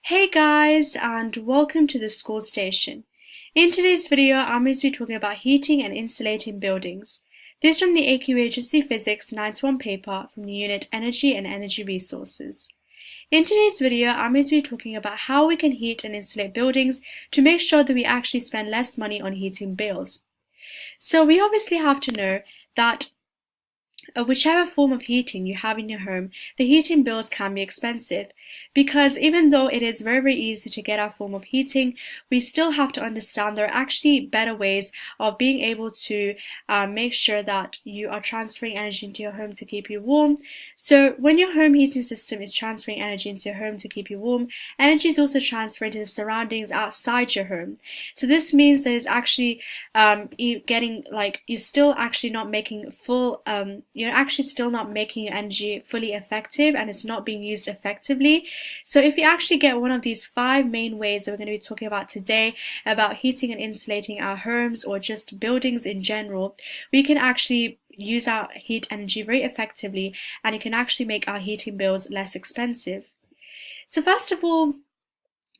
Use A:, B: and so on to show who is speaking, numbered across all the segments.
A: Hey guys, and welcome to the school station. In today's video, I'm going to be talking about heating and insulating buildings. This is from the AQA GCSE Physics 9-1 paper from the unit Energy and Energy Resources. In today's video, I'm going to be talking about how we can heat and insulate buildings to make sure that we actually spend less money on heating bills. So we obviously have to know that whichever form of heating you have in your home, the heating bills can be expensive because even though it is very easy to get our form of heating, we still have to understand there are actually better ways of being able to make sure that you are transferring energy into your home to keep you warm. So when your home heating system is transferring energy into your home to keep you warm, energy is also transferred to the surroundings outside your home. So this means that it's actually you're still actually not making you're actually still not making your energy fully effective and it's not being used effectively. So if you actually get one of these 5 main ways that we're going to be talking about today about heating and insulating our homes or just buildings in general, we can actually use our heat energy very effectively and it can actually make our heating bills less expensive. So first of all,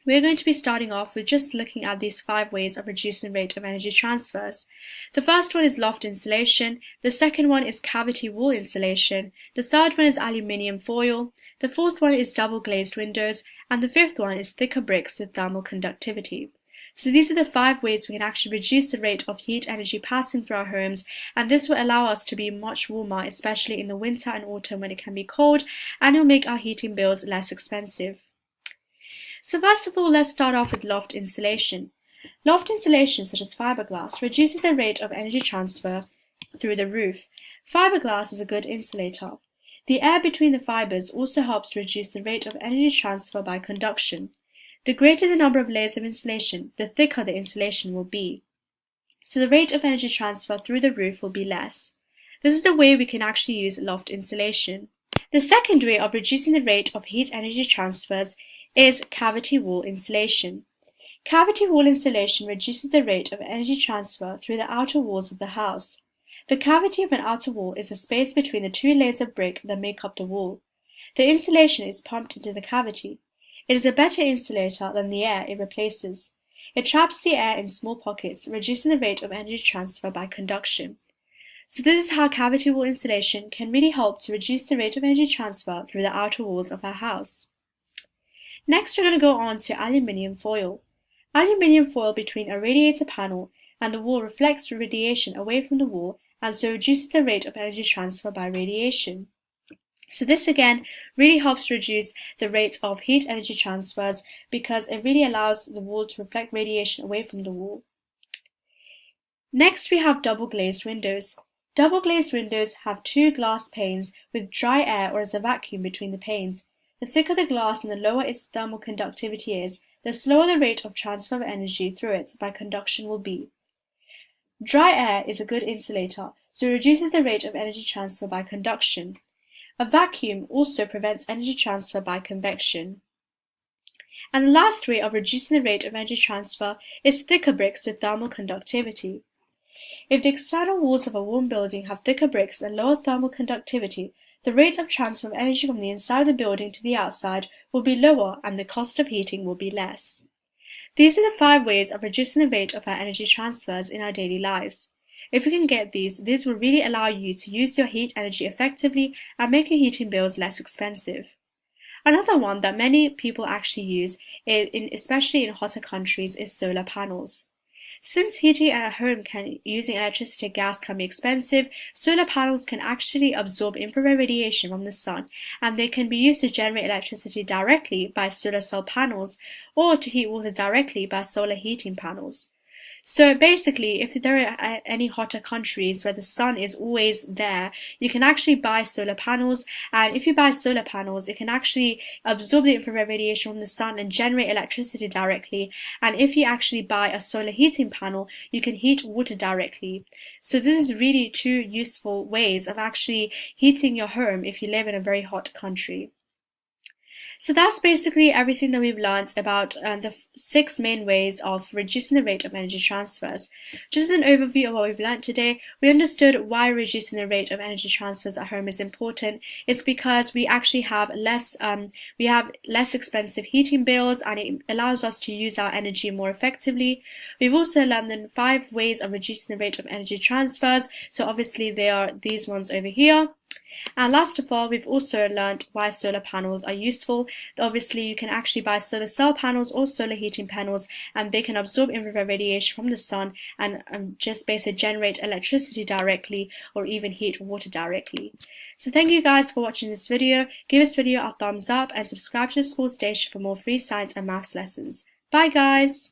A: we're going to be starting off with just looking at these 5 ways of reducing the rate of energy transfers. The first one is loft insulation, the second one is cavity wall insulation, the third one is aluminium foil, the fourth one is double glazed windows, and the fifth one is thicker bricks with thermal conductivity. So these are the 5 ways we can actually reduce the rate of heat energy passing through our homes, and this will allow us to be much warmer, especially in the winter and autumn when it can be cold, and it will make our heating bills less expensive. So first of all, let's start off with loft insulation. Loft insulation, such as fiberglass, reduces the rate of energy transfer through the roof. Fiberglass is a good insulator. The air between the fibers also helps to reduce the rate of energy transfer by conduction. The greater the number of layers of insulation, the thicker the insulation will be. So the rate of energy transfer through the roof will be less. This is the way we can actually use loft insulation. The second way of reducing the rate of heat energy transfers is cavity wall insulation. Cavity wall insulation reduces the rate of energy transfer through the outer walls of the house. The cavity of an outer wall is the space between the 2 layers of brick that make up the wall. The insulation is pumped into the cavity. It is a better insulator than the air it replaces. It traps the air in small pockets, reducing the rate of energy transfer by conduction. So this is how cavity wall insulation can really help to reduce the rate of energy transfer through the outer walls of our house. Next, we're going to go on to aluminium foil. Aluminium foil between a radiator panel and the wall reflects radiation away from the wall and so reduces the rate of energy transfer by radiation. So this again really helps reduce the rate of heat energy transfers because it really allows the wall to reflect radiation away from the wall. Next, we have double glazed windows. Double glazed windows have 2 glass panes with dry air or as a vacuum between the panes. The thicker the glass and the lower its thermal conductivity is, the slower the rate of transfer of energy through it by conduction will be. Dry air is a good insulator, so it reduces the rate of energy transfer by conduction. A vacuum also prevents energy transfer by convection. And the last way of reducing the rate of energy transfer is thicker bricks with thermal conductivity. If the external walls of a warm building have thicker bricks and lower thermal conductivity, the rate of transfer of energy from the inside of the building to the outside will be lower and the cost of heating will be less. These are the 5 ways of reducing the rate of our energy transfers in our daily lives. If you can get these will really allow you to use your heat energy effectively and make your heating bills less expensive. Another one that many people actually use, especially in hotter countries, is solar panels. Since heating at home using electricity or gas can be expensive, solar panels can actually absorb infrared radiation from the sun and they can be used to generate electricity directly by solar cell panels or to heat water directly by solar heating panels. So basically, if there are any hotter countries where the sun is always there, you can actually buy solar panels, and if you buy solar panels, it can actually absorb the infrared radiation from the sun and generate electricity directly, and if you actually buy a solar heating panel, you can heat water directly. So this is really 2 useful ways of actually heating your home if you live in a very hot country. So that's basically everything that we've learned about the 6 main ways of reducing the rate of energy transfers. Just as an overview of what we've learned today, we understood why reducing the rate of energy transfers at home is important. It's because we actually have less expensive heating bills, and it allows us to use our energy more effectively. We've also learned the 5 ways of reducing the rate of energy transfers. So obviously they are these ones over here. And last of all, we've also learned why solar panels are useful. Obviously, you can actually buy solar cell panels or solar heating panels, and they can absorb infrared radiation from the sun and just basically generate electricity directly or even heat water directly. So thank you guys for watching this video. Give this video a thumbs up and subscribe to the school station for more free science and maths lessons. Bye guys!